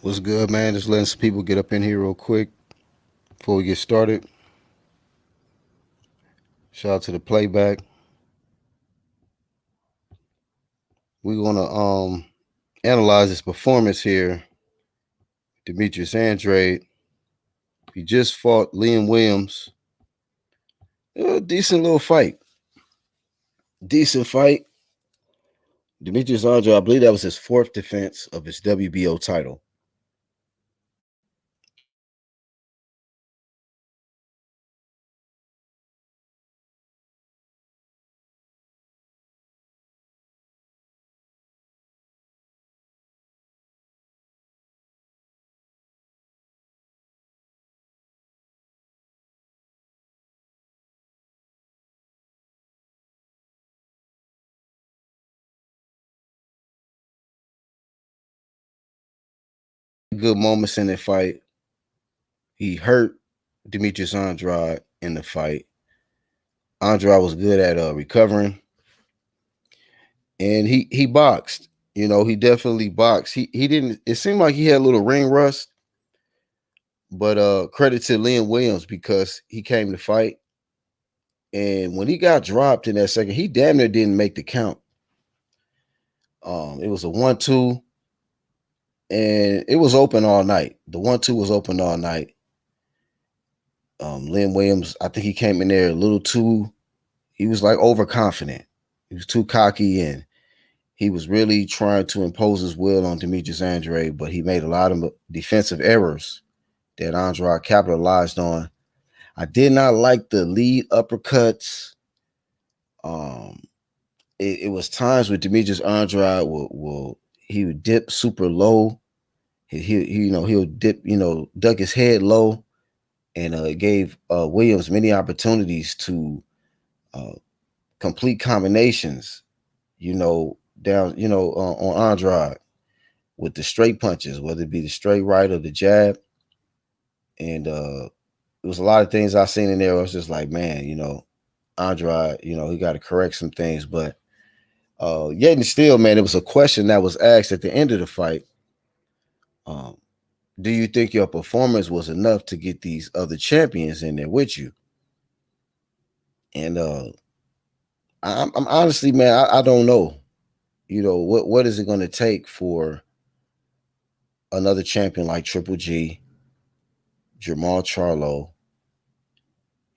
What's good, man? Just letting some people get up in here real quick before we get started. Shout out to the playback. We're gonna analyze his performance here. Demetrius Andrade. He just fought Liam Williams. A decent little fight. Decent fight. Demetrius Andrade, I believe that was his fourth defense of his WBO title. Good moments in the fight. He hurt Demetrius Andrade in the fight. Andrade was good at recovering, and he boxed. He definitely boxed. He didn't. It seemed like he had a little ring rust, but credit to Liam Williams because he came to fight, and when he got dropped in that second, he damn near didn't make the count. It was a 1-2, and it was open all night. The 1-2 was open all night. Liam Williams, I think he came in there a little too. He was like overconfident. He was too cocky, and he was really trying to impose his will on Demetrius Andrade, but he made a lot of defensive errors that Andrade capitalized on. I did not like the lead uppercuts. Um, it was times with Demetrius Andrade will he would dip super low. He'll dip, duck his head low, and it gave Williams many opportunities to uh, complete combinations. Down, on Andrade with the straight punches, whether it be the straight right or the jab. And it was a lot of things I seen in there. I was just like, man, Andrade, he got to correct some things. But yet and still, man, it was a question that was asked at the end of the fight. Um, do you think your performance was enough to get these other champions in there with you? And I'm honestly, man, I don't know. What is it going to take for another champion like Triple G, Jamal Charlo,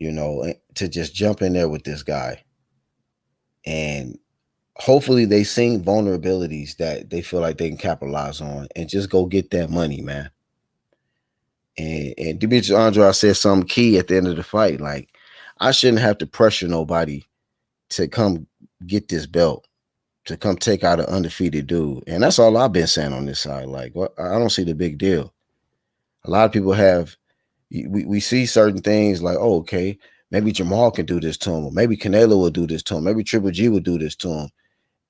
to just jump in there with this guy. And hopefully they seen vulnerabilities that they feel like they can capitalize on and just go get that money, man. And Demetrius Andrade said something key at the end of the fight. Like, I shouldn't have to pressure nobody to come get this belt, to come take out an undefeated dude. And that's all I've been saying on this side. Like, what I don't see the big deal. A lot of people have we see certain things like, oh, okay, maybe Jamal can do this to him, or maybe Canelo will do this to him, maybe Triple G will do this to him.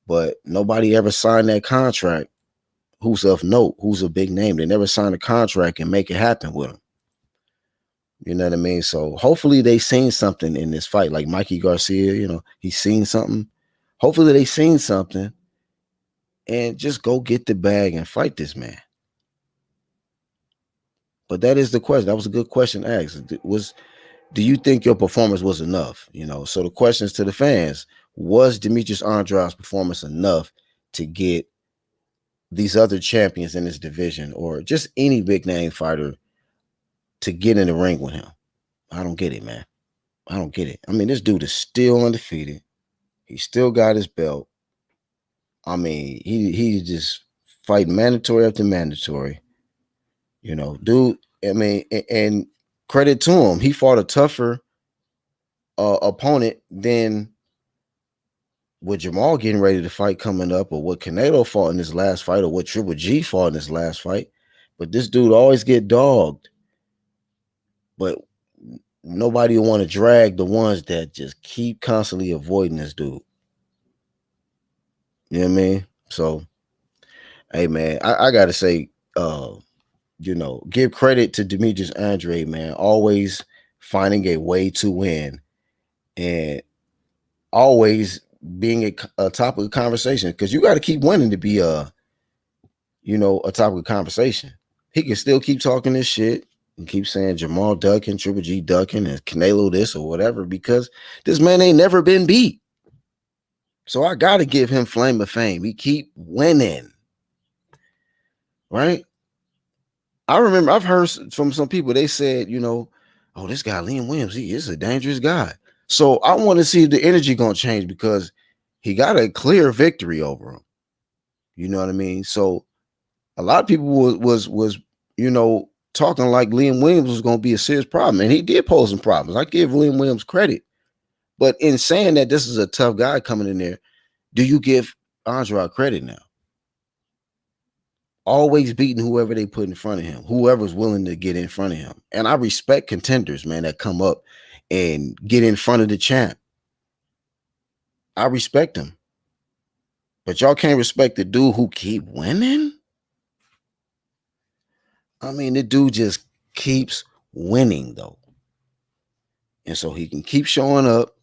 But nobody ever signed that contract who's of note, who's a big name. They never signed a contract and make it happen with him. You know what I mean? So hopefully they seen something in this fight. Like Mikey Garcia, he's seen something. Hopefully they seen something and just go get the bag and fight this man. But that is the question. That was a good question asked. Do you think your performance was enough? So the questions to the fans: was Demetrius Andrade's performance enough to get these other champions in this division, or just any big name fighter, to get in the ring with him? I don't get it, man. I don't get it. I mean, this dude is still undefeated. He still got his belt. I mean, he just fight mandatory after mandatory. Dude. I mean, and credit to him, he fought a tougher opponent than what Jamal getting ready to fight coming up, or what Canelo fought in his last fight, or what Triple G fought in his last fight. But this dude always get dogged. But nobody want to drag the ones that just keep constantly avoiding this dude. You know what I mean? So, hey, man, I gotta say, give credit to Demetrius Andrade, man. Always finding a way to win, and always being a topic of conversation, because you got to keep winning to be a topic of conversation. He can still keep talking this shit and keep saying Jamal ducking, Triple G ducking, and Canelo this or whatever because this man ain't never been beat. So I got to give him flame of fame. He keep winning, right? I remember I've heard from some people, they said, oh, this guy, Liam Williams, he is a dangerous guy. So I want to see if the energy going to change because he got a clear victory over him. You know what I mean? So a lot of people was talking like Liam Williams was going to be a serious problem. And he did pose some problems. I give Liam Williams credit. But in saying that this is a tough guy coming in there, do you give Andrade credit now? Always beating whoever they put in front of him, whoever's willing to get in front of him. And I respect contenders, man, that come up and get in front of the champ. I respect them. But y'all can't respect the dude who keep winning? I mean, the dude just keeps winning, though. And so he can keep showing up.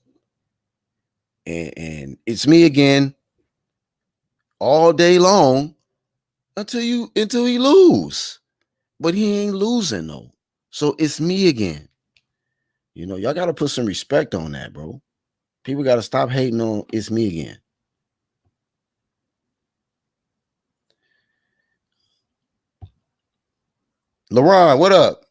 And it's me again all day long until he lose. But he ain't losing, though. So it's me again. Y'all got to put some respect on that, bro. People got to stop hating on it's me again. LeBron, what up?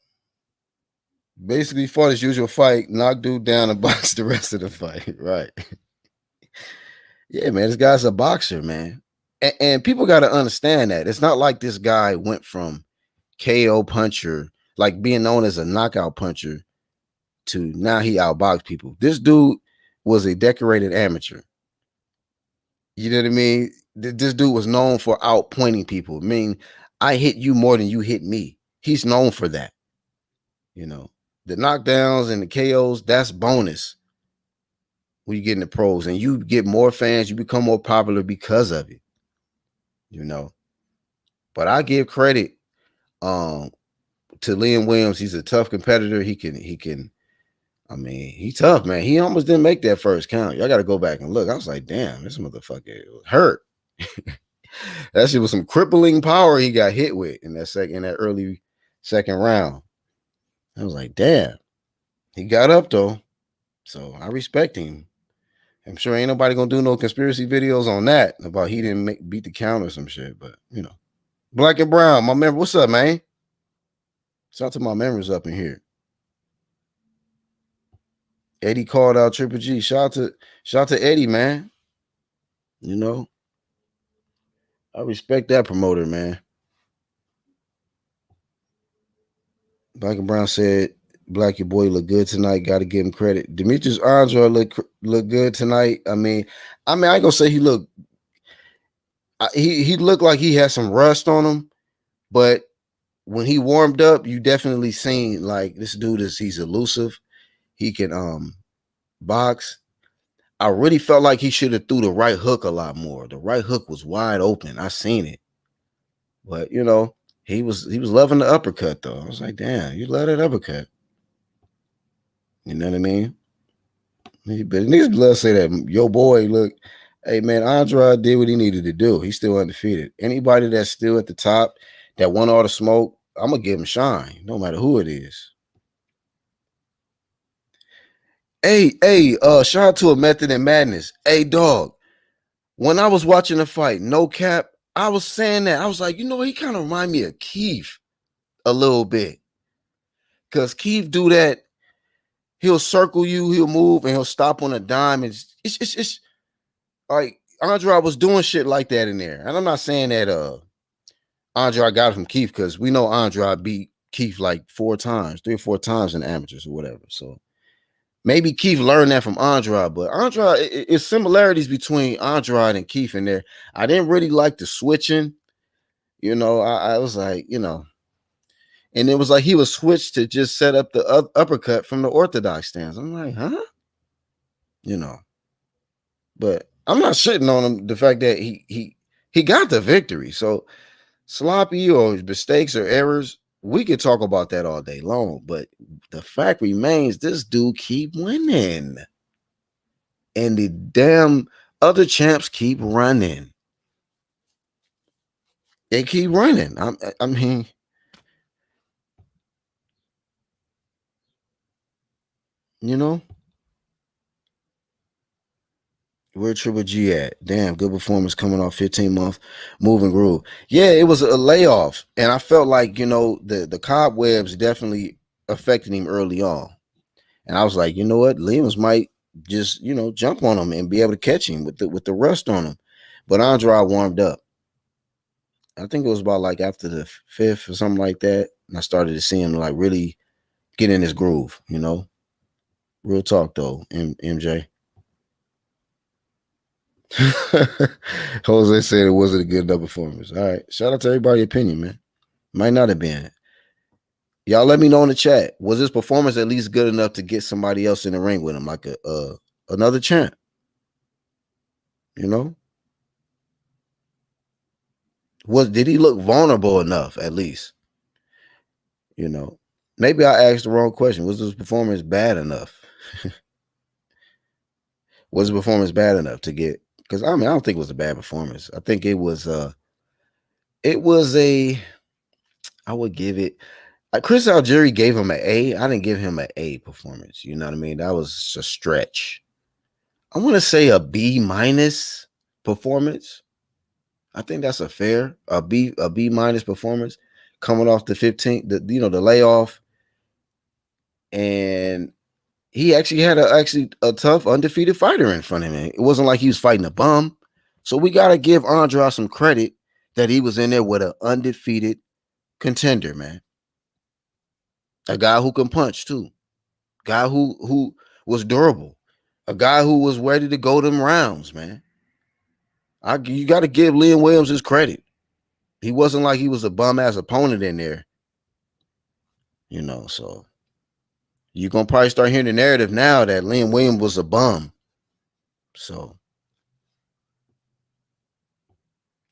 Basically fought his usual fight, knocked dude down and boxed the rest of the fight. Right. Yeah, man, this guy's a boxer, man. And people got to understand that. It's not like this guy went from KO puncher, like being known as a knockout puncher, to now he outboxed people. This dude was a decorated amateur. You know what I mean? This dude was known for outpointing people. I mean, I hit you more than you hit me. He's known for that. The knockdowns and the KOs, that's bonus when you get in the pros and you get more fans, you become more popular because of it. But I give credit to Liam Williams. He's a tough competitor. He can I mean, he tough, man. He almost didn't make that first count. Y'all got to go back and look. I was like, damn, this motherfucker hurt. That shit was some crippling power he got hit with in that early second round. I was like, damn. He got up though. So I respect him. I'm sure ain't nobody gonna do no conspiracy videos on that about he didn't beat the count or some shit. But Black and Brown, my member, what's up, man? Shout out to my members up in here. Eddie called out Triple G. Shout out to Eddie, man. I respect that promoter, man. Black and Brown said, Black, your boy look good tonight. Got to give him credit. Demetrius Andrade look good tonight. I mean, I ain't gonna say he looked. He looked like he had some rust on him, but when he warmed up, you definitely seen like this dude he's elusive. He can box. I really felt like he should have threw the right hook a lot more. The right hook was wide open. I seen it, but he was loving the uppercut though. I was like, damn, you love that uppercut. You know what I mean? But niggas blood say that your boy, look, hey man, Andrade did what he needed to do. He's still undefeated. Anybody that's still at the top that won all the smoke, I'm gonna give him shine, no matter who it is. Hey, shout out to a Method in Madness. Hey, dog. When I was watching the fight, no cap, I was saying that. I was like, he kind of remind me of Keith a little bit. Because Keith do that. He'll circle you, he'll move, and he'll stop on a dime. And it's like Andrade was doing shit like that in there. And I'm not saying that Andrade got it from Keith, because we know Andrade beat Keith like 3 or 4 times in amateurs or whatever. So maybe Keith learned that from Andrade, but Andrade, it's similarities between Andrade and Keith in there. I didn't really like the switching. I was like, and it was like he was switched to just set up the uppercut from the orthodox stance. I'm like, huh? But I'm not shitting on him. The fact that he got the victory. So sloppy or mistakes or errors, we could talk about that all day long. But the fact remains, this dude keep winning, and the damn other champs keep running. They keep running. I mean, You know, where Triple G at? Damn, good performance coming off 15-month moving groove. Yeah, it was a layoff, and I felt like the cobwebs definitely affected him early on, and I was like, you know what, Liams might just jump on him and be able to catch him with the rust on him, but Andrade warmed up. I think it was about like after the fifth or something like that, and I started to see him like really get in his groove. Real talk though, MJ. Jose said it wasn't a good enough performance. All right. Shout out to everybody's opinion, man. Might not have been. Y'all let me know in the chat. Was this performance at least good enough to get somebody else in the ring with him, like another champ? You know? Did he look vulnerable enough, at least? You know. Maybe I asked the wrong question. Was this performance bad enough? Was the performance bad enough to get, because I don't think it was a bad performance. I think it was a I would give it. Chris Algieri gave him an A. I didn't give him an A performance. You know what I mean? That was a stretch. I want to say a B minus performance. I think that's a B minus performance coming off the 15th, the layoff, and he actually had a tough undefeated fighter in front of him. It wasn't like he was fighting a bum. So we gotta give Andrade some credit that he was in there with an undefeated contender, man. A guy who can punch too. Guy who was durable. A guy who was ready to go them rounds, man. You got to give Liam Williams his credit. He wasn't like he was a bum ass opponent in there, So you're gonna probably start hearing the narrative now that Liam Williams was a bum. So,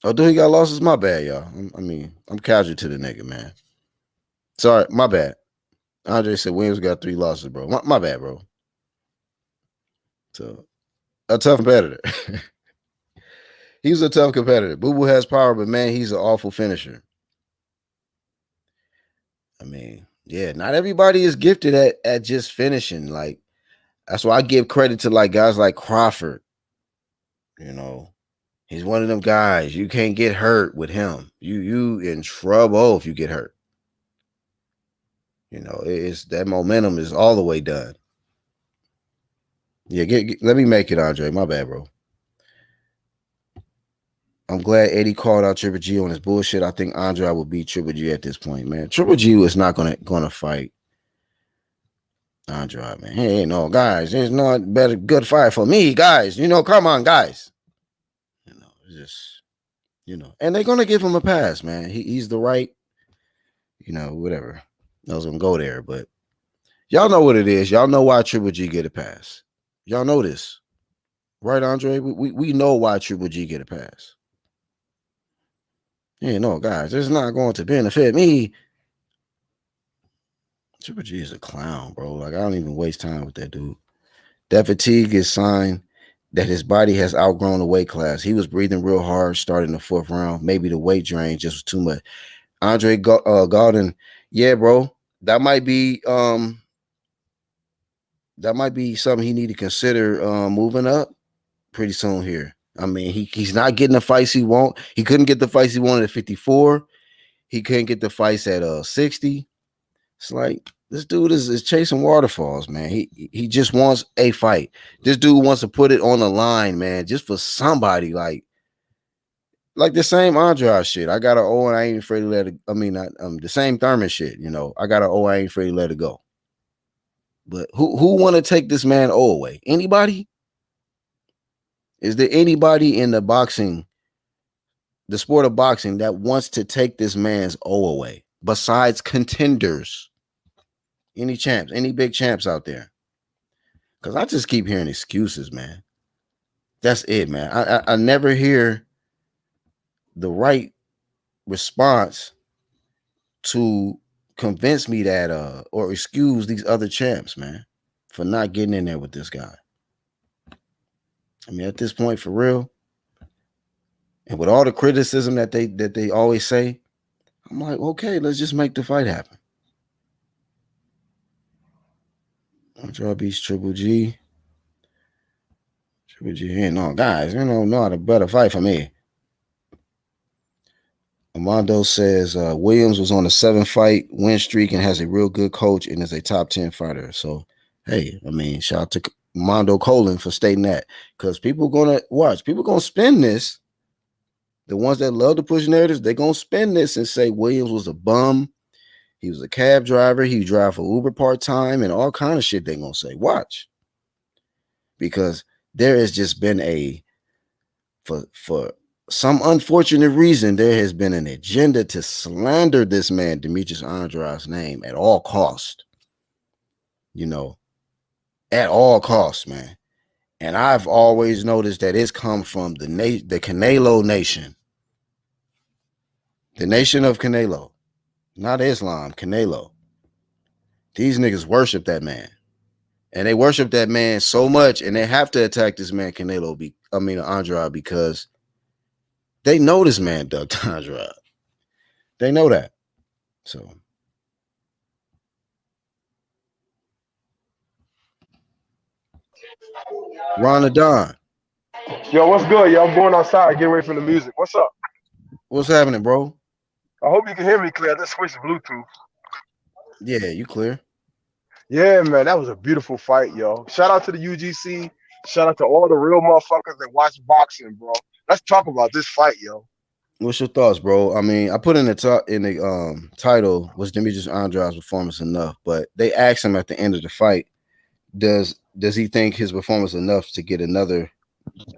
although he got losses, my bad, y'all. I'm casual to the nigga, man. Sorry, my bad. Andre said Williams got 3 losses, bro. My bad, bro. So, a tough competitor. He's a tough competitor. Boo Boo has power, but man, he's an awful finisher. Yeah, not everybody is gifted at just finishing. Like, that's why I give credit to like guys like Crawford. He's one of them guys. You can't get hurt with him. You in trouble if you get hurt. It's that momentum is all the way done. Yeah, let me make it, Andre. My bad, bro. I'm glad Eddie called out Triple G on his bullshit. I think Andre will beat Triple G at this point, man. Triple G is not gonna fight Andrade, man. Hey, no, guys, there's no better good fight for me, guys. Come on, guys. Just and they're gonna give him a pass, man. He's the right, whatever. I was gonna go there, but y'all know what it is. Y'all know why Triple G get a pass. Y'all know this, right, Andre? We know why Triple G get a pass. Yeah, no, guys, it's not going to benefit me. Triple G is a clown, bro. Like, I don't even waste time with that dude. That fatigue is sign that his body has outgrown the weight class. He was breathing real hard starting the 4th round. Maybe the weight drain just was too much. Andre Gordon, yeah, bro. That might be something he need to consider moving up pretty soon here. He's not getting the fights he want. He couldn't get the fights he wanted at 54. He couldn't get the fights at 60. It's like this dude is chasing waterfalls, man. He just wants a fight. This dude wants to put it on the line, man, just for somebody like the same Andrade shit. I got an O and I ain't afraid to let it. The same Thurman shit. I got an O, I ain't afraid to let it go. But who want to take this man O away? Anybody? Is there anybody in the sport of boxing, that wants to take this man's O away besides contenders? Any champs, any big champs out there? Because I just keep hearing excuses, man. That's it, man. I never hear the right response to convince me that or excuse these other champs, man, for not getting in there with this guy. At this point, for real, and with all the criticism that they always say, I'm like, okay, let's just make the fight happen. Andrade beats Triple G. Triple G. Hey, no, guys, know how to better fight for me. Armando says Williams was on a 7-fight win streak and has a real good coach and is a top 10 fighter. So, hey, I mean, shout out to Armando Colin for stating that, because people going to watch, people going to spin this. The ones that love to push narratives, they're going to spin this and say Williams was a bum. He was a cab driver. He drive for Uber part-time and all kind of shit they're going to say. Watch. Because there has just been for some unfortunate reason, there has been an agenda to slander this man, Demetrius Andrade's name at all cost. At all costs, man. And I've always noticed that it's come from the Canelo Nation. The nation of Canelo. Not Islam, Canelo. These niggas worship that man. And they worship that man so much, and they have to attack this man, Andrade, because they know this man ducked Andrade. They know that. So. Ron. Yo, what's good? Yo, I'm going outside, getting ready for the music. What's up? What's happening, bro? I hope you can hear me clear. I just switched Bluetooth. Yeah, you clear. Yeah, man, that was a beautiful fight, yo. Shout out to the UGC. Shout out to all the real motherfuckers that watch boxing, bro. Let's talk about this fight, yo. What's your thoughts, bro? I mean, I put in the title, was Demetrius Andrade's performance enough? But they asked him at the end of the fight, does he think his performance enough to get another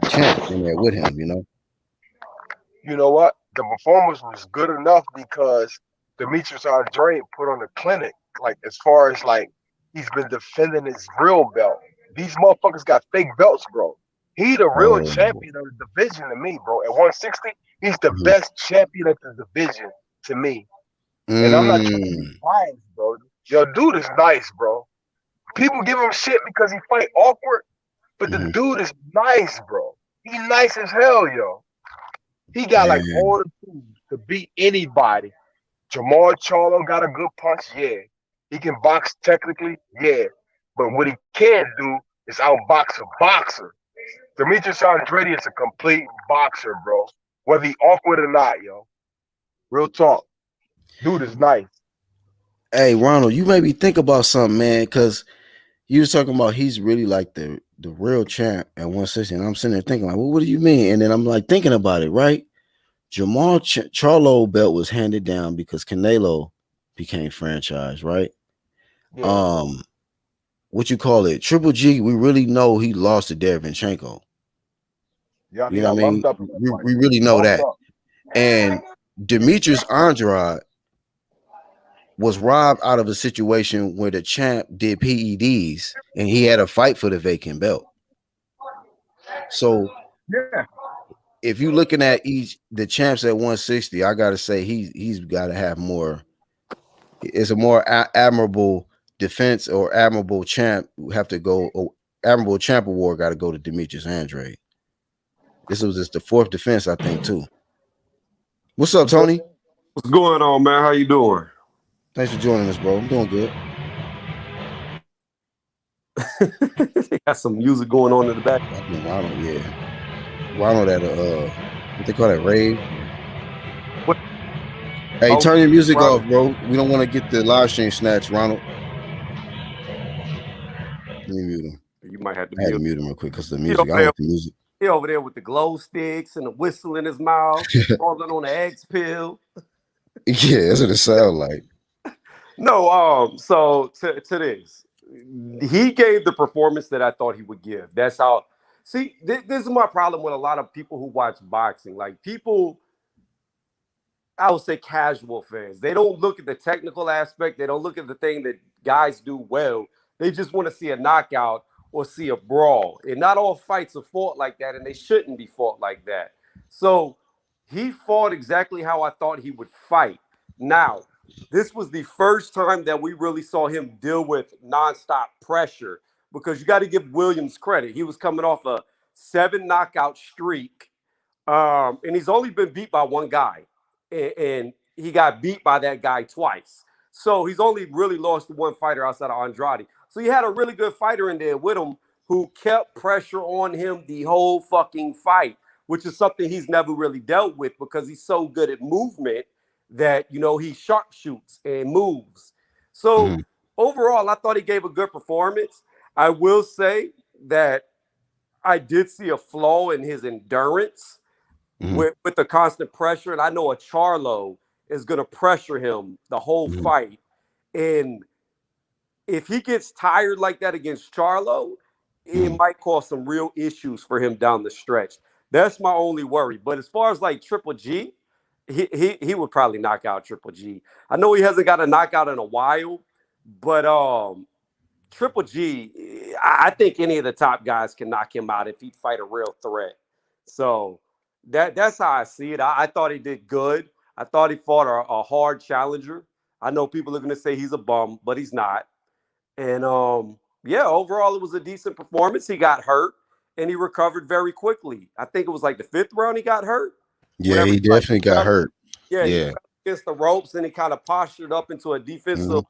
champ in there with him? You know what? The performance was good enough because Demetrius Andrade put on a clinic. Like, as far as like he's been defending his real belt. These motherfuckers got fake belts, bro. He the real Oh, champion of the division to me, bro. At 160, he's the best champion of the division to me. And I'm not trying to be biased, bro. Yo, dude is nice, bro. People give him shit because he fight awkward, but the dude is nice, bro. He nice as hell, yo. He got like all the tools to beat anybody. Jamal Charlo got a good punch, yeah. He can box technically, yeah. But what he can't do is outbox a boxer. Demetrius Andrade is a complete boxer, bro. Whether he awkward or not, yo. Real talk. Dude is nice. Hey, Ronald, you made me think about something, man, because you was talking about he's really like the real champ at 160. And I'm sitting there thinking, like, well, what do you mean? And then I'm like thinking about it, right? Jamal Charlo belt was handed down because Canelo became franchise, right? Yeah. What you call it? Triple G, we really know he lost to Derevyanchenko. Yeah, You he know got what I mean? lumped up. We really know Lumped that. up. And Demetrius Andrade was robbed out of a situation where the champ did PEDs and he had a fight for the vacant belt. So Yeah. if you're looking at the champs at 160, I gotta say he's got to have more. It's a more admirable defense or admirable champ. Have to go. Admirable champ award got to go to Demetrius Andrade. This was just the fourth defense, I think, too. What's up, Tony? What's going on, man? How you doing? Thanks for joining us, bro. I'm doing good. They got some music going on in the back. Ronald, yeah. Ronald at what they call that, rave? What? Hey, turn your music off, bro. We don't want to get the live stream snatched, Ronald. Let me mute him. You might have to mute him real quick because the music. I want the music. He over there with the glow sticks and a whistle in his mouth, rolling on the eggs pill. Yeah, that's what it sounds like. No, so to this, he gave the performance that I thought he would give. That's how. See, this is my problem with a lot of people who watch boxing. Like people, I would say casual fans. They don't look at the technical aspect. They don't look at the thing that guys do well. They just want to see a knockout or see a brawl. And not all fights are fought like that, and they shouldn't be fought like that. So he fought exactly how I thought he would fight. Now, this was the first time that we really saw him deal with nonstop pressure, because you got to give Williams credit. He was coming off a 7 knockout streak, and he's only been beat by one guy, and he got beat by that guy twice. So he's only really lost to one fighter outside of Andrade. So you had a really good fighter in there with him who kept pressure on him the whole fucking fight, which is something he's never really dealt with because he's so good at movement that, you know, he sharpshoots and moves. So overall, I thought he gave a good performance. I will say that I did see a flaw in his endurance with the constant pressure. And I know a Charlo is going to pressure him the whole fight. And if he gets tired like that against Charlo, it might cause some real issues for him down the stretch. That's my only worry. But as far as like Triple G, he would probably knock out Triple G. I know he hasn't got a knockout in a while, but Triple G, I think any of the top guys can knock him out if he'd fight a real threat. So that's how I see it. I thought he did good. I thought he fought a hard challenger. I know people are going to say he's a bum, but he's not. And yeah, overall, it was a decent performance. He got hurt and he recovered very quickly. I think it was like the 5th round he got hurt. Yeah, he definitely got hurt. Yeah, he fell against the ropes and he kind of postured up into a defensive.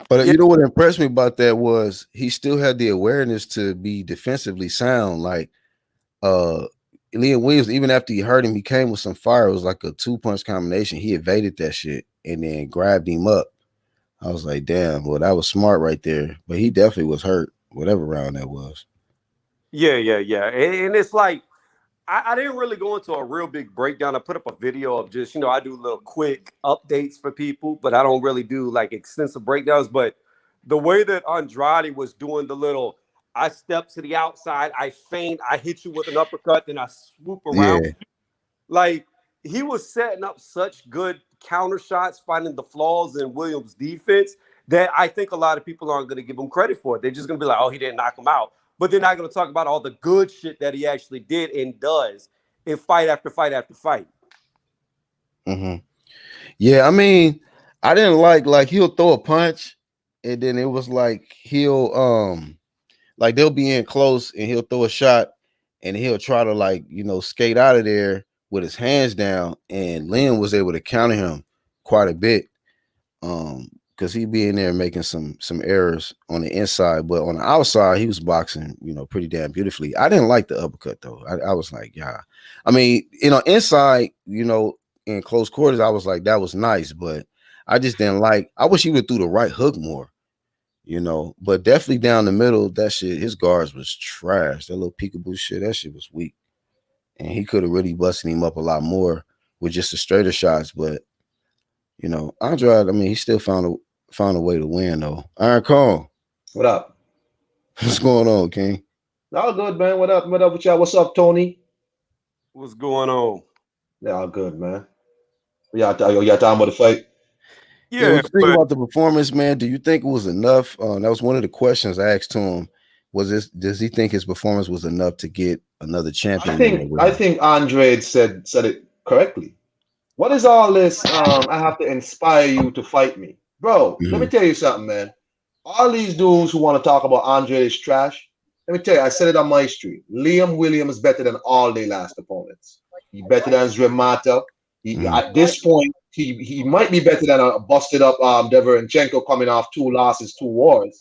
But you know what impressed me about that was he still had the awareness to be defensively sound. Like Liam Williams, even after he hurt him, he came with some fire. It was like a 2-punch combination. He evaded that shit and then grabbed him up. I was like, damn, well, that was smart right there. But he definitely was hurt, whatever round that was. Yeah. And it's like, I didn't really go into a real big breakdown. I put up a video of just, I do little quick updates for people, but I don't really do like extensive breakdowns. But the way that Andrade was doing the little, I step to the outside, I feint, I hit you with an uppercut, then I swoop around. Yeah. Like, he was setting up such good counter shots, finding the flaws in Williams' defense that I think a lot of people aren't going to give him credit for it. They're just going to be like, oh, he didn't knock him out. But they're not going to talk about all the good shit that he actually did and does in fight after fight after fight. Yeah, I mean, I didn't like he'll throw a punch and then it was like he'll like they'll be in close and he'll throw a shot and he'll try to like, skate out of there with his hands down, and Liam was able to counter him quite a bit. Because he'd be in there making some errors on the inside, but on the outside, he was boxing, pretty damn beautifully. I didn't like the uppercut though. I was like, yeah. I mean, inside, in close quarters, I was like, that was nice, but I just didn't like. I wish he would throw the right hook more, But definitely down the middle, that shit, his guards was trash. That little peekaboo shit, that shit was weak, and he could have really busted him up a lot more with just the straighter shots, but. Andrade, I mean, he still found a way to win, though. Iron Kong. What up? What's going on, King? All good, man. What up with y'all? What's up, Tony? What's going on? Yeah, all good, man. Y'all talking about the fight? Yeah, what you think about the performance, man? Do you think it was enough? That was one of the questions I asked to him. Does he think his performance was enough to get another champion? I think Andrade said it correctly. What is all this? I have to inspire you to fight me, bro. Let me tell you something, man. All these dudes who want to talk about Andrade is trash. Let me tell you, I said it on my street. Liam Williams is better than all their last opponents. He's better than Zremata. At this point, he might be better than a busted up Deverenchenko coming off 2 losses, 2 wars.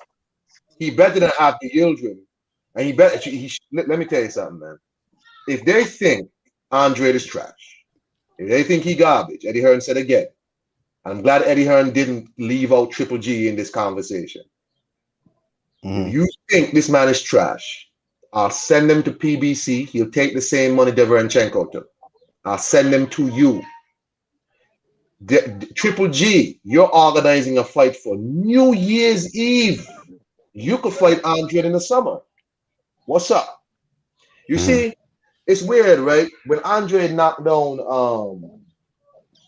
He better than Abdi Yildirim. And let me tell you something, man. If they think Andrade is trash, if they think he garbage, Eddie Hearn said again. I'm glad Eddie Hearn didn't leave out Triple G in this conversation. If you think this man is trash, I'll send him to PBC. He'll take the same money Deverenchenko took. I'll send him to you. Triple G, you're organizing a fight for New Year's Eve. You could fight Andrade in the summer. What's up? You see, it's weird, right? When Andrade knocked down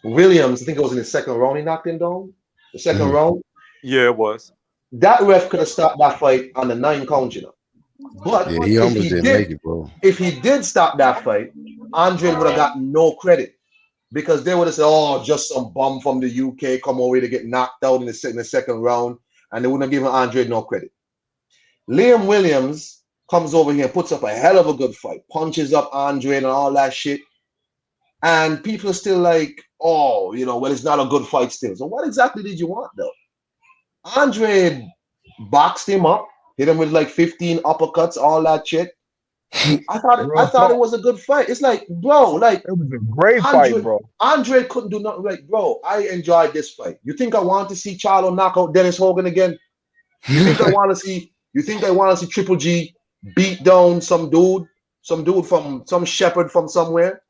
Williams, I think it was in the 2nd round he knocked him down. The 2nd round? Yeah, it was. That ref could have stopped that fight on the 9 count, But yeah, he almost didn't make it, bro. If he did stop that fight, Andrade would have gotten no credit because they would have said, oh, just some bum from the UK come over to get knocked out in the 2nd round, and they wouldn't have given Andrade no credit. Liam Williams comes over here and puts up a hell of a good fight, punches up Andrade and all that shit. And people are still like, oh, well, it's not a good fight still. So what exactly did you want, though? Andrade boxed him up, hit him with like 15 uppercuts, all that shit. I Real thought it talk. was a good fight. It's like, bro, like It was a great fight, Andre bro. Andre couldn't do nothing. Like, bro, I enjoyed this fight. You think I want to see Charlo knock out Dennis Hogan again? You think I want to see? You think I want to see Triple G beat down some dude from some shepherd from somewhere?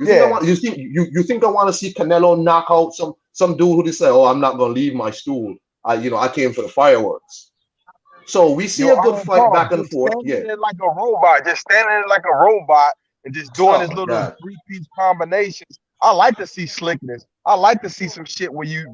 You think I Yeah. want? You think I want to see Canelo knock out some dude who just say, "Oh, I'm not gonna leave my stool. I came for the fireworks." So we see Yo, a good Iron fight Paul back and just forth. standing Yeah. there like a robot, just standing there like a robot and just doing Oh his my little God. three-piece combinations. I like to see slickness. I like to see some shit where you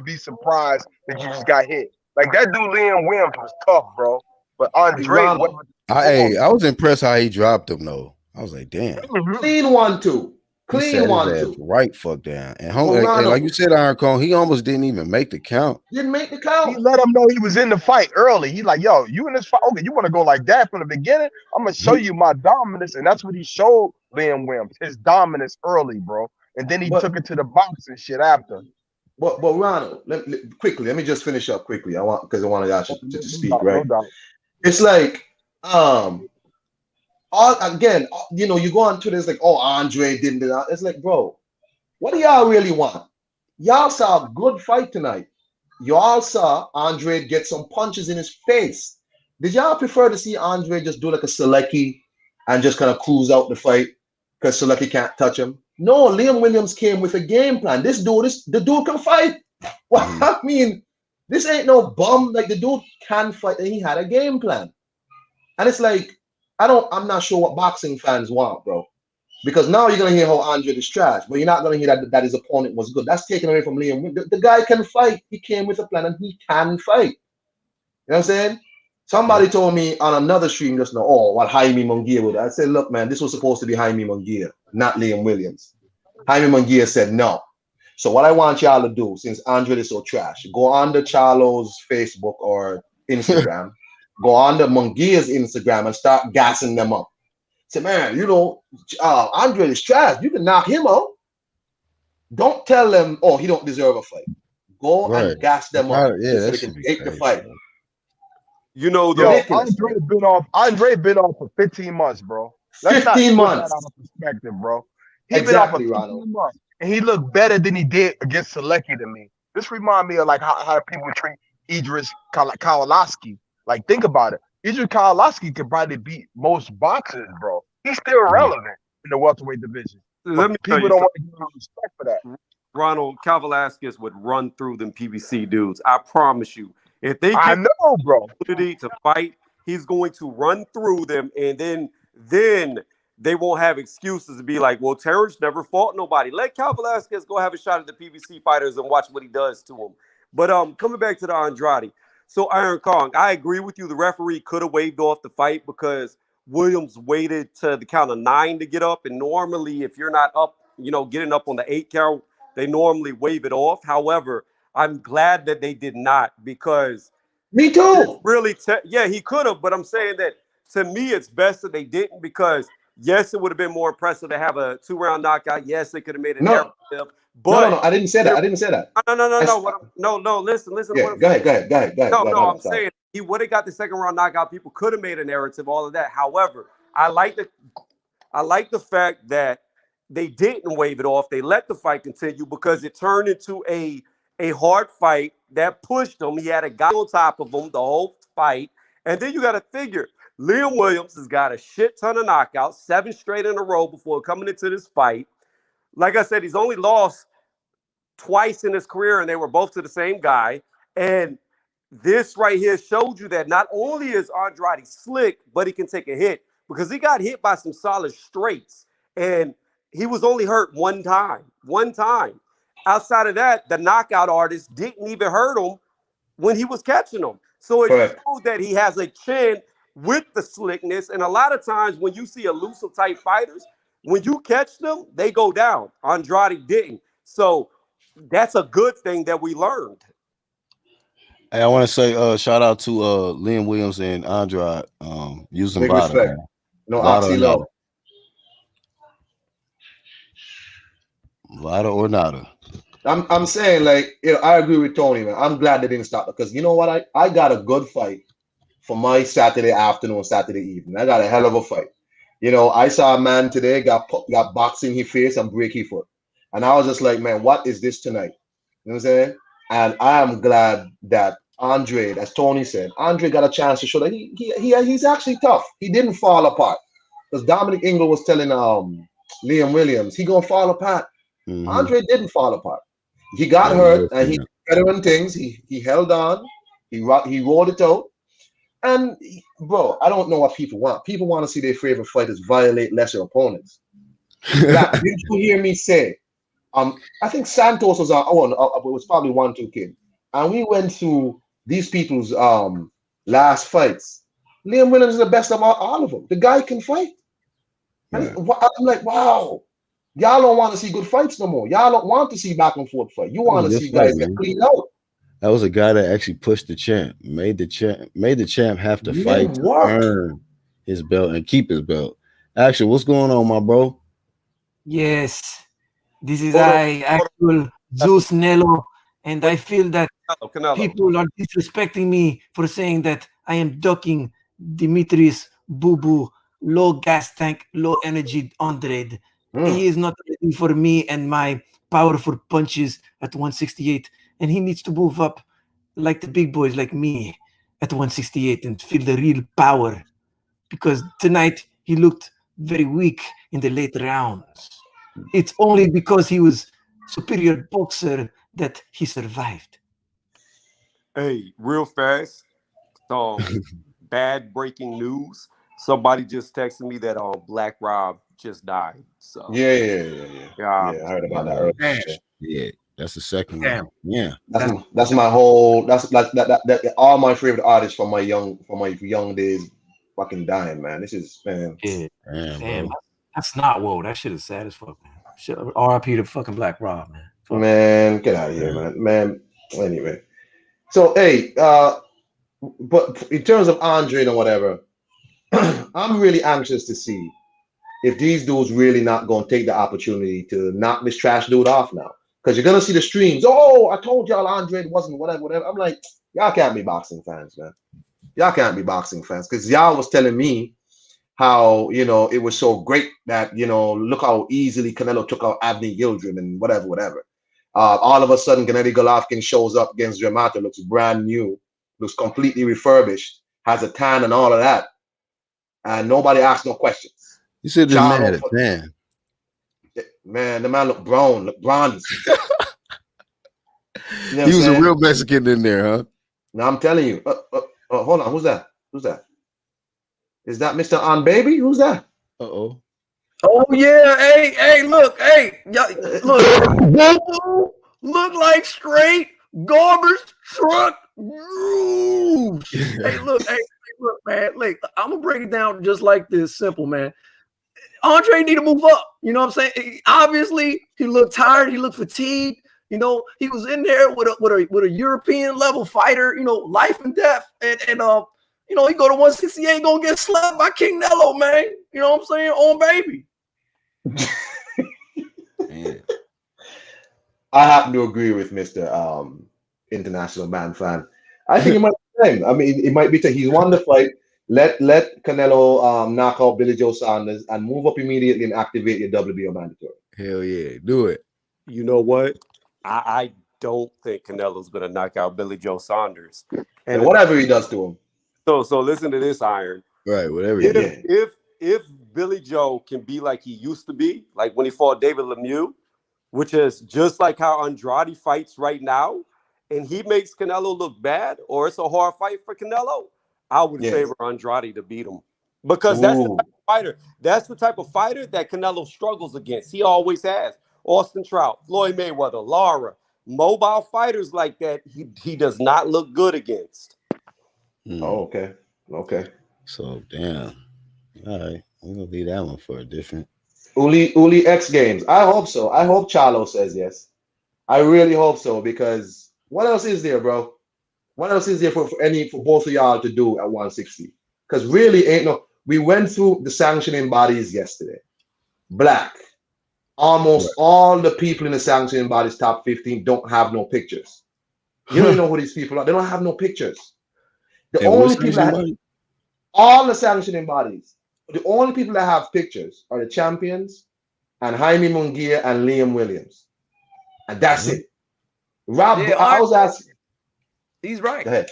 be surprised that you just got hit. Like that dude Liam Williams was tough, bro. But Hey, Andre Ronald, weathered the storm. I was impressed how he dropped him though. I was like, damn. Mhm. clean 1-2, He clean sat his one ass two. right fuck down. And But like you Ronald said, Iron Cone, he almost didn't even make the count. didn't make the He count. let him know he was in the fight early. He's like, yo, you in this fight? Okay, you want to go like that from the beginning? I'm gonna show you my dominance, and that's what he showed Liam Williams, his dominance early, bro. And then he But took it to the boxing shit after. but Ronald, quickly, let me just finish up quickly. I want because I want to ask you to No speak, doubt, no right? doubt. It's like all again, you go on Twitter, it's like, oh, Andre didn't do that. It's like, bro, what do y'all really want? Y'all saw a good fight tonight. Y'all saw Andre get some punches in his face. Did y'all prefer to see Andre just do like a Selecki and just kind of cruise out the fight because Selecki can't touch him? No, Liam Williams came with a game plan. The dude can fight. Well, Mhm. I mean, this ain't no bum. Like the dude can fight, and he had a game plan. And it's like, I'm not sure what boxing fans want, bro. Because now you're gonna hear how Andre is trash, but you're not gonna hear that his opponent was good. That's taken away from Liam. The guy can fight. He came with a plan and he can fight. You know what I'm saying? Yeah. Somebody told me on another stream just now, oh, what Jaime Munguia would. I said, look, man, this was supposed to be Jaime Munguia, not Liam Williams. Jaime Munguia said no. So what I want y'all to do, since Andre is so trash, go on to Charlo's Facebook or Instagram, go on to Munguia's Instagram and start gassing them up. Say, man, Andre is trash. You can knock him out. Don't tell them, oh, he don't deserve a fight. Go Right. and gas them up Yeah, so that they can should be take the crazy, fight. bro. You know, Yo, though, Ridiculous, man. Andre been off for 15 months, bro. Let's not 15 put that out months. of perspective, bro. He been off for Exactly, Ronald. 15 months, and he looked better than he did against Selecki to me. This remind me of like how people treat Idris Kowalski. Like, think about it. Idris Kowalski could probably beat most boxers, bro. He's still Mhm. relevant in the welterweight division, let but me tell people you don't something. want to give him respect for that. Ronald Kavalasquez would run through them PBC dudes. I promise you. If they I give know, bro. the opportunity to fight, he's going to run through them, and then they won't have excuses to be like, well, Terrence never fought nobody. Let Cal Velasquez go have a shot at the PBC fighters and watch what he does to them. But coming back to the Andrade. So Iron Kong, I agree with you. The referee could have waved off the fight because Williams waited to the count of 9 to get up. And normally, if you're not up, getting up on the 8 count, they normally wave it off. However, I'm glad that they did not because Me it's too. really, yeah, he could have. But I'm saying that to me, it's best that they didn't because, yes, it would have been more impressive to have a 2-round knockout. Yes, they could have made a No, narrative. no. But I didn't say that. I didn't say that. no. No. Listen to what Yeah, I'm go saying. ahead. Go ahead. Go ahead. Go ahead. No, Go ahead. no, My I'm bad. Sorry. saying he would have got the second round knockout. People could have made a narrative, all of that. However, I like the fact that they didn't wave it off. They let the fight continue because it turned into a hard fight that pushed him. He had a guy on top of him the whole fight. And then you got to figure Liam Williams has got a shit ton of knockouts, 7 straight in a row before coming into this fight. Like I said, he's only lost twice in his career, and they were both to the same guy. And this right here showed you that not only is Andrade slick, but he can take a hit because he got hit by some solid straights. And he was only hurt one time. One time. Outside of that, the knockout artist didn't even hurt him when he was catching them. So it Correct. showed that he has a chin with the slickness. And a lot of times when you see elusive type fighters, when you catch them, they go down. Andrade didn't. So that's a good thing that we learned. Hey, I want to say shout out to Liam Williams and Andrade using Big Vada, respect. man. No Vada or oxy nada. low. Vada or nada. I'm saying, like, I agree with Tony, man. I'm glad they didn't stop because you know what? I got a good fight for my Saturday afternoon, Saturday evening. I got a hell of a fight. I saw a man today got boxed in his face and break his foot. And I was just like, man, what is this tonight? You know what I'm saying? And I am glad that Andre, as Tony said, Andre got a chance to show that he's actually tough. He didn't fall apart. Because Dominic Ingle was telling Liam Williams, he gonna fall apart. Andre didn't fall apart. He got hurt and he did veteran things. He held on. He rolled it out. And bro, I don't know what people want. People want to see their favorite fighters violate lesser opponents. Black, didn't you hear me say? I think Santos was it was probably 1-2 kid, and we went through these people's last fights. Liam Williams is the best of all of them. The guy can fight. And I'm like, wow, y'all don't want to see good fights no more. Y'all don't want to see back and forth fight. You want to see guys get cleaned out. That was a guy that actually pushed the champ, made the champ have to fight to earn his belt and keep his belt. Actually, what's going on, my bro? Yes, this is actual Zeus Nelo, and I feel that people are disrespecting me for saying that I am ducking Demetrius Boo Boo, low gas tank, low energy Andrade. He is not ready for me and my powerful punches at 168, and he needs to move up like the big boys like me at 168 and feel the real power. Because tonight he looked very weak in the late rounds. It's only because he was superior boxer that he survived. Hey, real fast. Bad breaking news. Somebody just texted me that Black Rob just died. So yeah, I heard about that earlier. Yeah, that's the second one. Yeah, that's my whole. That's like that. All my favorite artists from my young days, fucking dying, man. This is man. Yeah, damn, that's not whoa. That shit is sad as fuck, man. R.I.P. to fucking Black Rob, man. Fuck. Man, get out of here, man. Anyway, so hey, but in terms of Andre and whatever, I'm really anxious to see if these dudes really not gonna take the opportunity to knock this trash dude off now. Because you're gonna see the streams. Oh, I told y'all Andre wasn't whatever. I'm like, y'all can't be boxing fans, man. Y'all can't be boxing fans. Because y'all was telling me how, it was so great that, look how easily Canelo took out Abney Gildren and whatever. All of a sudden, Gennady Golovkin shows up against Dramato, looks brand new, looks completely refurbished, has a tan and all of that. And nobody asked no questions. You said this man had a tan. Man, the man looked bronze. He was a real Mexican in there, huh? Now I'm telling you. Hold on. Who's that? Is that Mr. On Baby? Who's that? Oh yeah. Hey, look. Hey, look like straight garbage truck. Hey, look, man. Like, I'm gonna break it down just like this, simple, man. Andre need to move up. You know what I'm saying? Obviously, he looked tired. He looked fatigued. He was in there with a European level fighter. Life and death. And he go to 168, gonna get slapped by King Nello, man. You know what I'm saying? On baby. Man. I happen to agree with Mr. International Man Fan. I think it might be time. I mean, it might be time. He's won the fight. Let Canelo knock out Billy Joe Saunders and move up immediately and activate your WBO mandatory. Hell yeah, do it. You know what? I don't think Canelo's gonna knock out Billy Joe Saunders. And whatever he does to him. So listen to this, Iron. Right, whatever. If Billy Joe can be like he used to be, like when he fought David Lemieux, which is just like how Andrade fights right now, and he makes Canelo look bad, or it's a hard fight for Canelo, I would favor Andrade to beat him. Because that's the type of fighter. That's the type of fighter that Canelo struggles against. He always has. Austin Trout, Floyd Mayweather, Lara, mobile fighters like that, he does not look good against. Oh, okay. So damn. All right, we're gonna leave that one for a different. Uli X Games. I hope so. I hope Charlo says yes. I really hope so, because what else is there, bro? What else is there for both of y'all to do at 160? Because really ain't no. We went through the sanctioning bodies yesterday. Black, almost all the people in the sanctioning body's top 15 don't have no pictures. You don't even know who these people are. They don't have no pictures. The only people that have, all the sanctioning bodies, the only people that have pictures are the champions and Jaime Munguia and Liam Williams. And that's it. Rob, yeah, I was asking. He's right. Go ahead.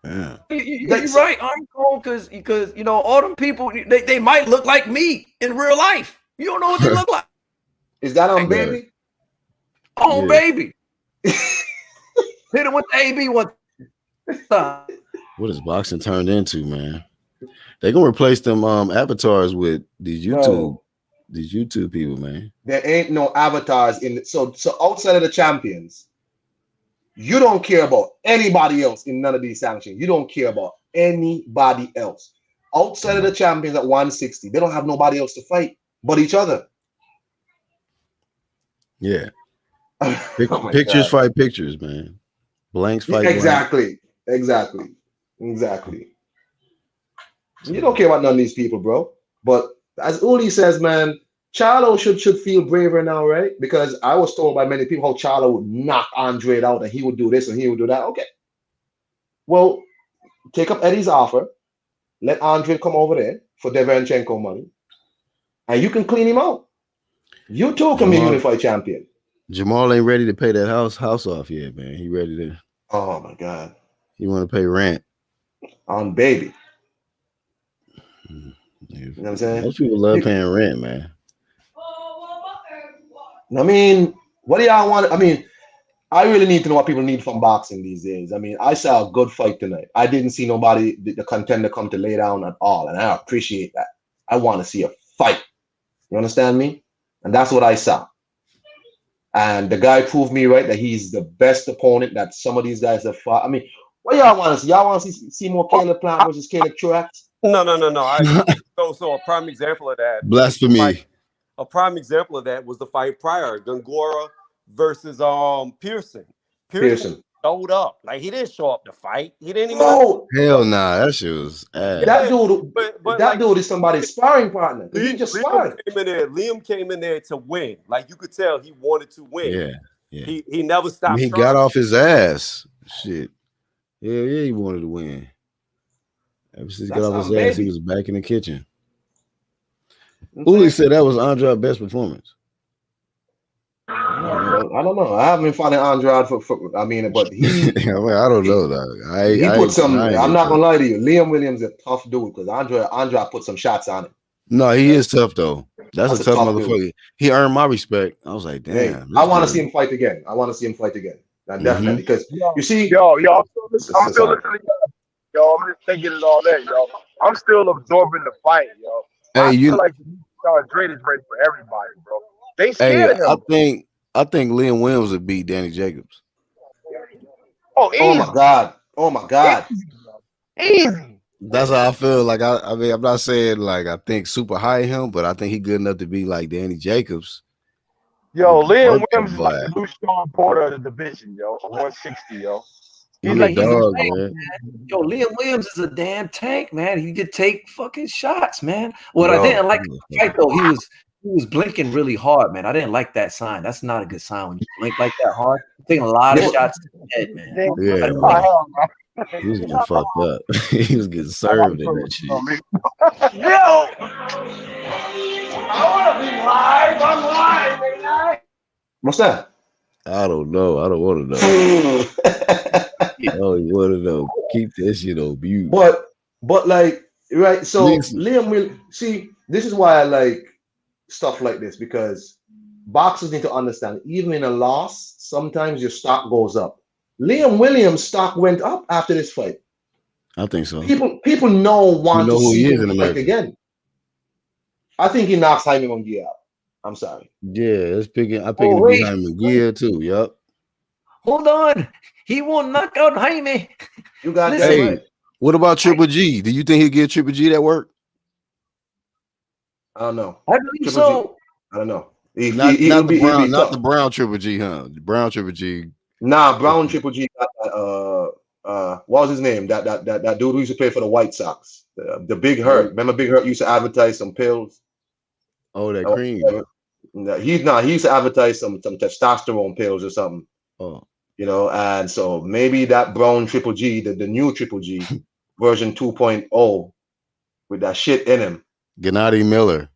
Yeah. You're right. I'm cold because you know all them people they might look like me in real life. You don't know what they look like. Is that on baby? On baby. Hit him with the AB one time. What is boxing turned into, man? They're gonna replace them avatars with these YouTube people, man. There ain't no avatars in it. So outside of the champions, you don't care about anybody else in none of these sanctions. You don't care about anybody else. Outside of the champions at 160, they don't have nobody else to fight but each other. Yeah. Pictures fight pictures, man. Blanks fight exactly. Exactly. You don't care about none of these people, bro. But as Uli says, man, Charlo should feel braver now, right? Because I was told by many people how Charlo would knock Andrade out and he would do this and he would do that. Okay. Well, take up Eddie's offer. Let Andrade come over there for Deverenchenko money. And you can clean him out. You too can be unified champion. Jamal ain't ready to pay that house off yet, man. He ready to. Oh, my God. You want to pay rent. On baby. You know what I'm saying? Most people love paying rent, man. I mean, what do y'all want? I mean, I really need to know what people need from boxing these days. I mean, I saw a good fight tonight. I didn't see nobody, the contender, come to lay down at all, and I appreciate that. I want to see a fight. You understand me? And that's what I saw. And the guy proved me right that he's the best opponent that some of these guys have fought. I mean, what y'all want to see? Y'all want to see more Caleb Plant versus Caleb Truax? No. So a prime example of that. Blasphemy. A prime example of that was the fight prior, Gongora versus Pearson. Pearson showed up. Like, he didn't show up to fight. He didn't even. Hell nah, that shit was ass. That dude is somebody's sparring partner. He just sparred. Liam came in there to win. Like, you could tell he wanted to win. Yeah. He never stopped. He got off his ass. Shit. Yeah, he wanted to win. Ever since he got off his ass, he was back in the kitchen. Uli said that was Andrade's best performance. I don't know. I haven't been finding Andrade but he. I don't know, dog. He put some. I'm not gonna lie to you. Liam Williams is a tough dude because Andrade put some shots on him. No, he is tough though. That's a tough motherfucker. Dude. He earned my respect. I was like, damn. Hey, I want to see him fight again. Definitely because you see, I'm still listening. Yo, I'm just thinking it all day, yo. I'm still absorbing the fight, yo. Hey, I feel like Andrade is ready for everybody, bro. They scared of him. I think Liam Williams would beat Danny Jacobs. Oh my God. Easy. That's how I feel. Like I mean, I'm not saying like I think super high him, but I think he's good enough to be like Danny Jacobs. Yo, Liam Williams is like the new Sean Porter of the division, yo. 160, yo. He's like dog, man. Yo, Liam Williams is a damn tank, man. He could take fucking shots, man. What I didn't like the fight though, he was blinking really hard, man. I didn't like that sign. That's not a good sign when you blink like that hard. You're taking a lot of shots to the head, man. Yeah, he was getting fucked up. He was getting served in that shit. Yo, I want to be live. I'm live, man. What's that? I don't know. I don't want to know. You want to know? Keep this shit on mute. But like, right? So Liam will see. This is why I like stuff like this because boxers need to understand. Even in a loss, sometimes your stock goes up. Liam Williams' stock went up after this fight. I think so. People want to see him fight again. I think he knocks Jaime Munguia out. I'm sorry. Yeah, I pick him behind Munguia too. Yep. Hold on. He won't knock out Jaime. You got that. Hey, what about Triple G? Do you think he'll give Triple G that work? I don't know. I believe so. I don't know. Not the Brown Triple G, huh? The Brown Triple G. Nah, Brown Triple G got what was his name? That dude who used to play for the White Sox. The Big Hurt. Remember Big Hurt used to advertise some pills? Oh, that cream. No, he's not. He used to advertise some testosterone pills or something. Oh. You know, and so maybe that brown Triple G, the new Triple G version 2.0 with that shit in him. Gennady Miller.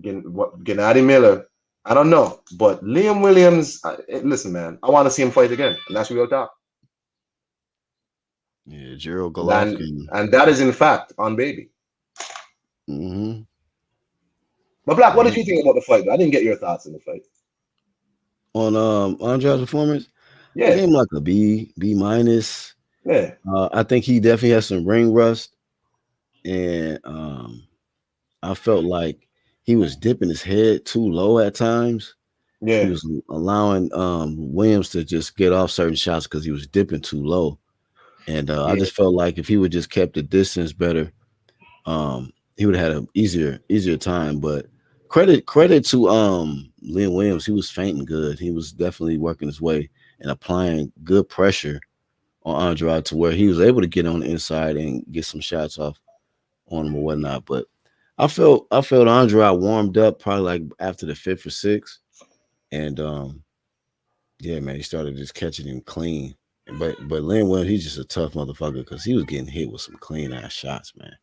Gennady Miller. I don't know. But Liam Williams, listen, man, I want to see him fight again. And that's real talk. Yeah, Gerald Golovkin. And that is, in fact, on baby. Mm-hmm. But Black, what did you think about the fight? I didn't get your thoughts on the fight. On Andrade's performance? Yeah. I gave him like a B minus. Yeah. I think he definitely has some ring rust. And I felt like he was dipping his head too low at times. Yeah. He was allowing Williams to just get off certain shots because he was dipping too low. And I just felt like if he would just kept the distance better, he would have had an easier time. But credit to Liam Williams, he was feinting good. He was definitely working his way and applying good pressure on Andrade to where he was able to get on the inside and get some shots off on him or whatnot. But I felt Andrade warmed up probably like after the 5th or 6th. And yeah, man, he started just catching him clean. But Liam Williams, he's just a tough motherfucker because he was getting hit with some clean ass shots, man.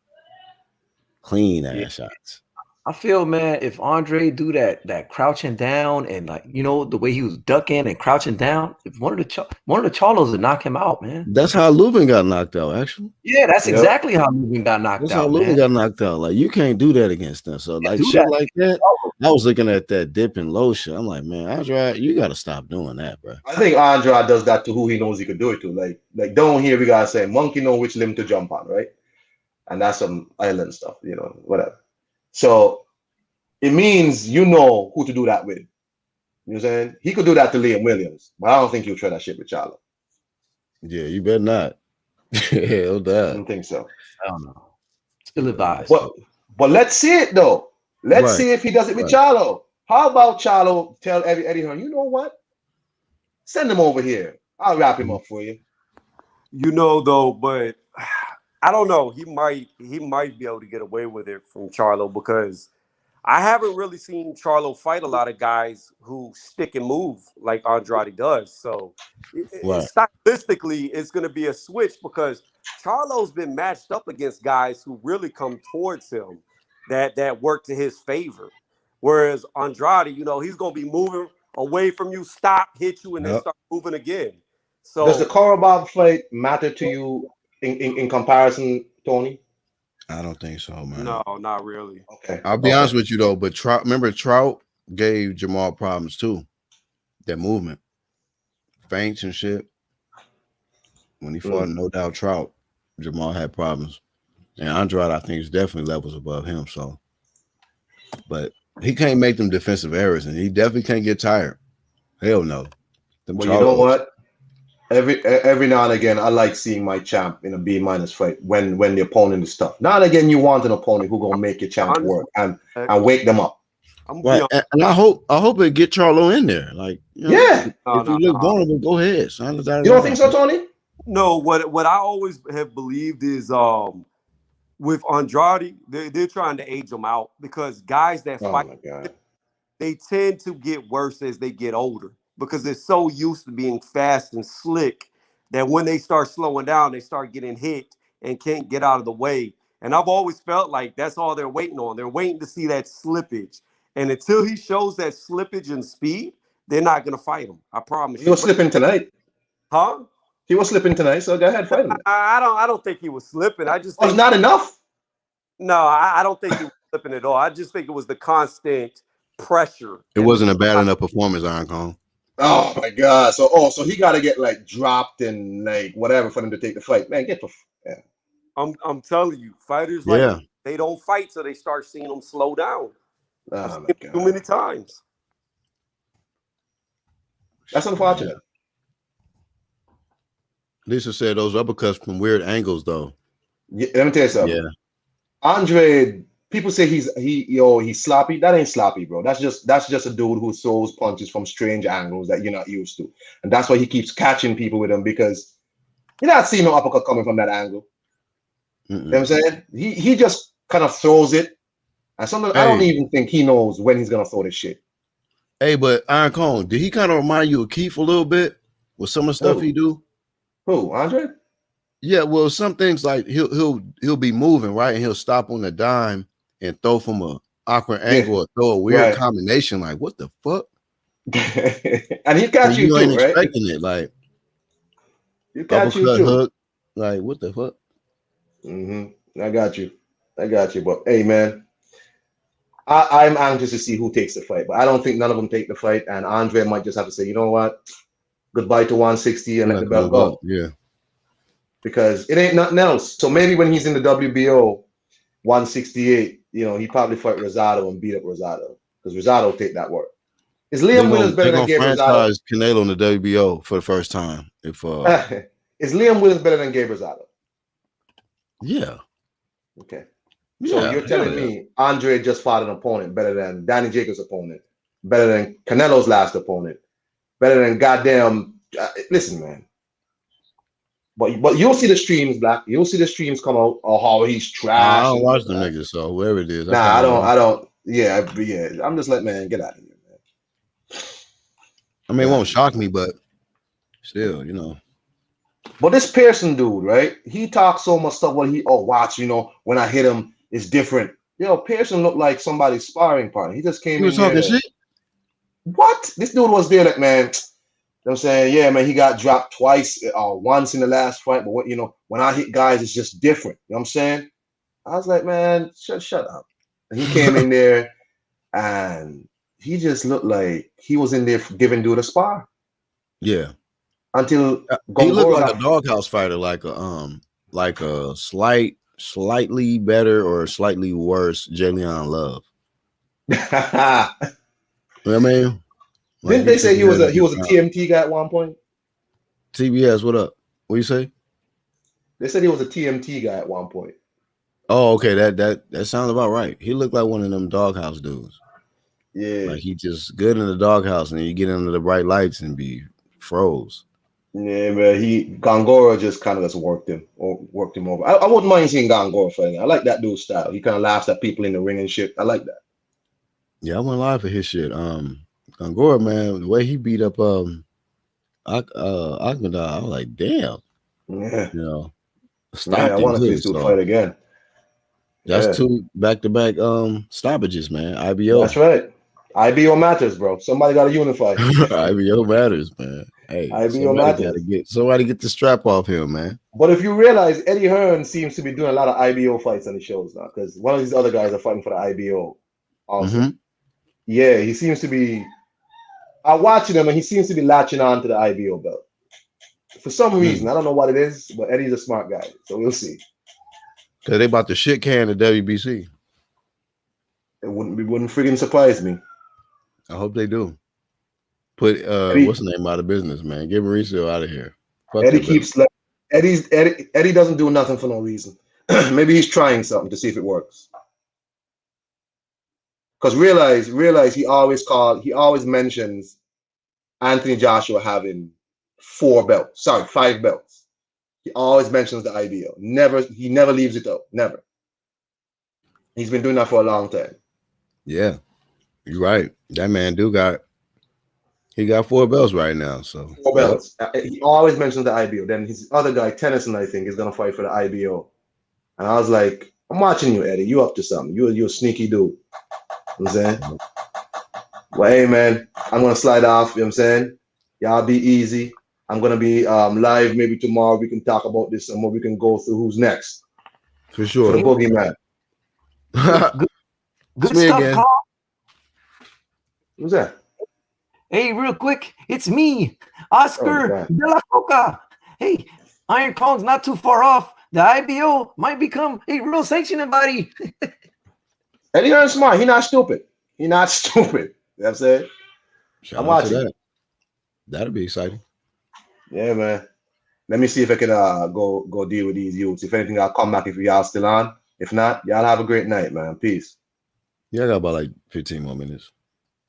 Clean ass shots. I feel, man, if Andre do that crouching down and like the way he was ducking and crouching down, if one of the Charlos would knock him out, man. That's how Lubin got knocked out, actually. Yeah, that's exactly how Lubin got knocked out. That's how Lubin got knocked out. Like you can't do that against them. So like shit like that. I was looking at that dip and low shit. I'm like, man, Andrade, you got to stop doing that, bro. I think Andrade does that to who he knows he could do it to. Like down here, we gotta say, monkey know which limb to jump on, right? And that's some island stuff, whatever. So it means you know who to do that with. You know what I'm saying? He could do that to Liam Williams, but I don't think he'll try that shit with Charlo. Yeah, you better not. Hell, that. I don't think so. I don't know. Still advised. But let's see it though. Let's see if he does it with Charlo. How about Charlo tell Eddie Hearn, you know what? Send him over here. I'll wrap him up for you. Though, but I don't know. He might be able to get away with it from Charlo because I haven't really seen Charlo fight a lot of guys who stick and move like Andrade does. So stylistically, it's going to be a switch because Charlo's been matched up against guys who really come towards him that work to his favor. Whereas Andrade, he's going to be moving away from you, stop, hit you, and then start moving again. So does the Korobov fight matter to you in comparison, Tony? I don't think so, man. No, not really. Okay. I'll be honest with you though, but Trout gave Jamal problems too. That movement, feints and shit. When he fought, no doubt, Trout, Jamal had problems, and Andrade, I think, is definitely levels above him. So, but he can't make them defensive errors, and he definitely can't get tired. Hell no. Well, you know what? Every now and again, I like seeing my champ in a B- fight when the opponent is tough. Now and again, you want an opponent who gonna make your champ work and wake them up. Right, and I hope it get Charlo in there. Like, if you look vulnerable, go ahead. Son. You don't think so, Tony? No. What I always have believed is with Andrade, they're trying to age him out because guys that fight, they tend to get worse as they get older. Because they're so used to being fast and slick that when they start slowing down, they start getting hit and can't get out of the way. And I've always felt like that's all they're waiting on. They're waiting to see that slippage. And until he shows that slippage and speed, they're not going to fight him. I promise you. He was slipping tonight. Huh? He was slipping tonight, so go ahead, fight him. I don't think he was slipping. I just think it's not enough. No, I don't think he was slipping at all. I just think it was the constant pressure. It wasn't a bad enough performance, Iron Cone. Oh my God! So he got to get like dropped and like whatever for them to take the fight. Man, get the I'm telling you, fighters they don't fight till they start seeing them slow down. Oh too many times. That's unfortunate. Lisa said those uppercuts from weird angles, though. Yeah, let me tell you something. Yeah, Andre. People say he's sloppy. That ain't sloppy, bro. That's just a dude who throws punches from strange angles that you're not used to, and that's why he keeps catching people with them because you're not seeing no uppercut coming from that angle. You know what I'm saying? He just kind of throws it, and sometimes I don't even think he knows when he's gonna throw this shit. Hey, but Iron Cone, did he kind of remind you of Keith a little bit with some of the stuff he do? Who, Andre? Yeah, well, some things like he'll be moving, right, and he'll stop on the dime and throw from a awkward angle or throw a weird combination. Like, what the fuck? And he catch you ain't too, right? expecting it. Like, you catch you too. Hook. Like, what the fuck? I got you. But hey, man, I'm anxious to see who takes the fight, but I don't think none of them take the fight. And Andre might just have to say, you know what, goodbye to 160 and let the belt go. Yeah, because it ain't nothing else. So maybe when he's in the WBO 168, he probably fight Rosado and beat up Rosado because Rosado take that work. Is Liam Williams better than Gabe Rosado? Canelo in the WBO for the first time. If is Liam Williams better than Gabe Rosado? Yeah. Okay. So you're telling me Andre just fought an opponent better than Danny Jacobs' opponent, better than Canelo's last opponent, better than goddamn. Listen, man. But you'll see the streams, Black. You'll see the streams come out. Oh, how he's trash. I don't watch the niggas, so whoever it is. Nah, I don't. Yeah. I'm just like, man, get out of here, man. I mean, it won't shock me, but still, But this Pearson dude, right? He talks so much stuff. Watch, when I hit him, it's different. Pearson looked like somebody's sparring partner. He just came in. He was talking shit. What? This dude was there, like, man. I'm saying, yeah, man, he got dropped twice, once in the last fight. But when I hit guys, it's just different. You know what I'm saying? I was like, man, shut up. And he came in there, and he just looked like he was in there giving dude a spar. Yeah. Until he looked like a doghouse fighter, like a slightly better or slightly worse Jalen Love. You know what I mean? Didn't they say he was a TMT guy at one point? TBS, what up? What you say? They said he was a TMT guy at one point. Oh, okay. That sounds about right. He looked like one of them doghouse dudes. Yeah. Like he just good in the doghouse, and then you get under the bright lights and be froze. Yeah, man. Gongora just kind of just worked him over. I wouldn't mind seeing Gongora fighting. I like that dude's style. He kind of laughs at people in the ring and shit. I like that. Yeah, I went live for his shit. Gongora, man, the way he beat up Akmadal, I was like, damn. Yeah. Stopped I want to see this dude fight again. That's 2 back-to-back stoppages, man. IBO. That's right. IBO matters, bro. Somebody got to unify. IBO matters, man. Hey, somebody get the strap off him, man. But if you realize, Eddie Hearn seems to be doing a lot of IBO fights on the shows now, because one of these other guys are fighting for the IBO also. Mm-hmm. Yeah, he seems to be. I'm watching him, and he seems to be latching on to the IBO belt for some reason. I don't know what it is, but Eddie's a smart guy, so we'll see. Because they about to shit can the WBC. It wouldn't freaking surprise me. I hope they do. Put what's the name out of business, man. Get Mauricio out of here. Fuck Eddie doesn't do nothing for no reason. Maybe he's trying something to see if it works. Because realize he always mentions Anthony Joshua having 5 belts. He always mentions the IBO. He never leaves it out. Never. He's been doing that for a long time. Yeah, you're right. That man he got 4 belts right now. So 4 belts. He always mentions the IBO. Then his other guy, Tennyson, I think, is gonna fight for the IBO. And I was like, I'm watching you, Eddie. You up to something? You're a sneaky dude. You know what I'm saying? Well, hey man, I'm gonna slide off. You know what I'm saying? Y'all be easy. I'm gonna be live maybe tomorrow. We can talk about this and we can go through who's next. For sure. For the boogeyman. Good stuff, again. Carl. Who's that? Hey, real quick, it's me, Oscar De La Coca. Hey, Iron Cone's not too far off. The IBO might become a real sanctioning body. Eddie Hearn's smart. He's not stupid. You know what I'm saying? I'm watching that. That'll be exciting. Yeah, man. Let me see if I can go deal with these youths. If anything, I'll come back if y'all still on. If not, y'all have a great night, man. Peace. Yeah, I got about like 15 more minutes.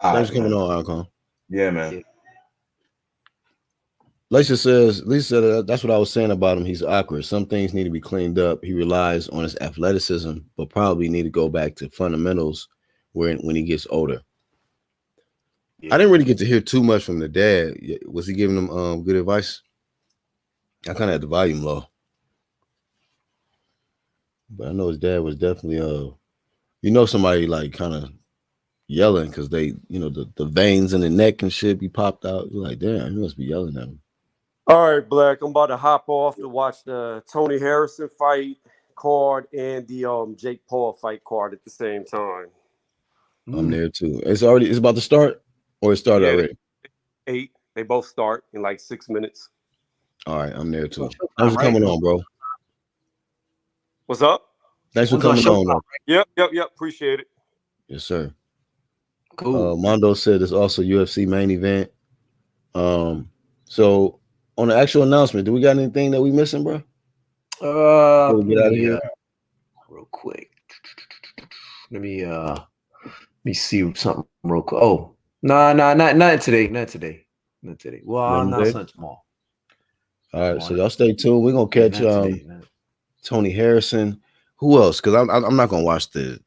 Thanks for coming on, Alcon. Yeah, man. Lisa said that's what I was saying about him. He's awkward. Some things need to be cleaned up. He relies on his athleticism, but probably need to go back to fundamentals when he gets older. I didn't really get to hear too much from the dad. Was he giving them good advice? I kind of had the volume low, but I know his dad was definitely somebody like kind of yelling because they, the veins in the neck and shit be popped out. You're like, damn, he must be yelling at him. All right, Black. I'm about to hop off to watch the Tony Harrison fight card and the Jake Paul fight card at the same time. I'm there too. It's about to start, or it started already? 8. They both start in like 6 minutes. All right, I'm there too. Thanks for coming on, bro. What's up? Thanks for coming on. Yep. Appreciate it. Yes, sir. Cool. Mondo said it's also UFC main event. So on the actual announcement, do we got anything that we missing, bro? Before we get out of here, real quick. Let me see something real quick. Oh, not today. Not today. Well, I'll announce it tomorrow. All right, so y'all stay tuned. We're gonna catch Tony Harrison. Who else? Because I'm not gonna watch the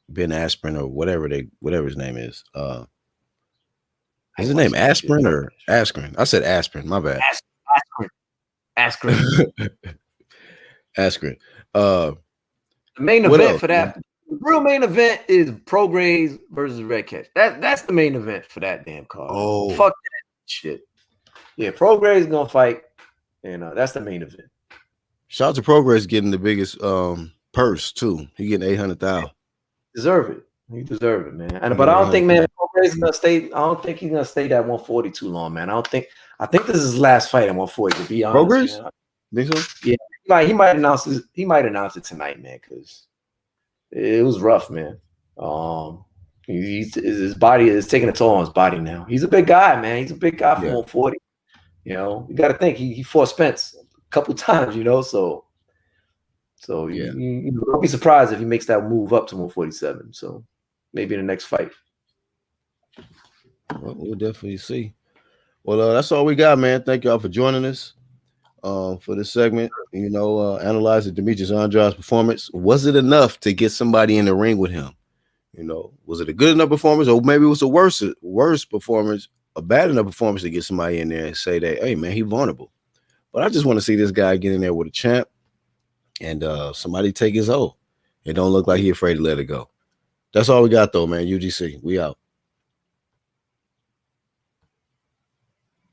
Ben Askren or whatever his name is. Is his name Aspirin or Askren? I said Aspirin. My bad. Askren. Askren. The main event for that. The real main event is Pro Graves versus Red Catch. That's the main event for that damn card. Oh, fuck that shit. Yeah, Pro Graves gonna fight, and that's the main event. Shout out to Pro Graves getting the biggest purse too. He getting 800,000. Deserve it. He deserve it, man. But I don't think, man, Pro Graves is gonna stay. I don't think he's gonna stay at 140 too long, man. I think this is his last fight at 140. To be honest, Pro Graves? Think so? Yeah, he might announce it tonight, man, because it was rough, man. His body is taking a toll on his body now. He's a big guy, man. He's a big guy for 140. You got to think he fought Spence a couple times, so you don't be surprised if he makes that move up to 147. So maybe in the next fight. Well, we'll definitely see. Well, that's all we got, man. Thank y'all for joining us for this segment. Analyzing Demetrius Andrade's performance. Was it enough to get somebody in the ring with him? Was it a good enough performance, or maybe it was a worse performance, a bad enough performance to get somebody in there and say that, hey, man, he's vulnerable. But I just want to see this guy get in there with a champ and somebody take his oath. It don't look like he's afraid to let it go. That's all we got, though, man. UGC, we out.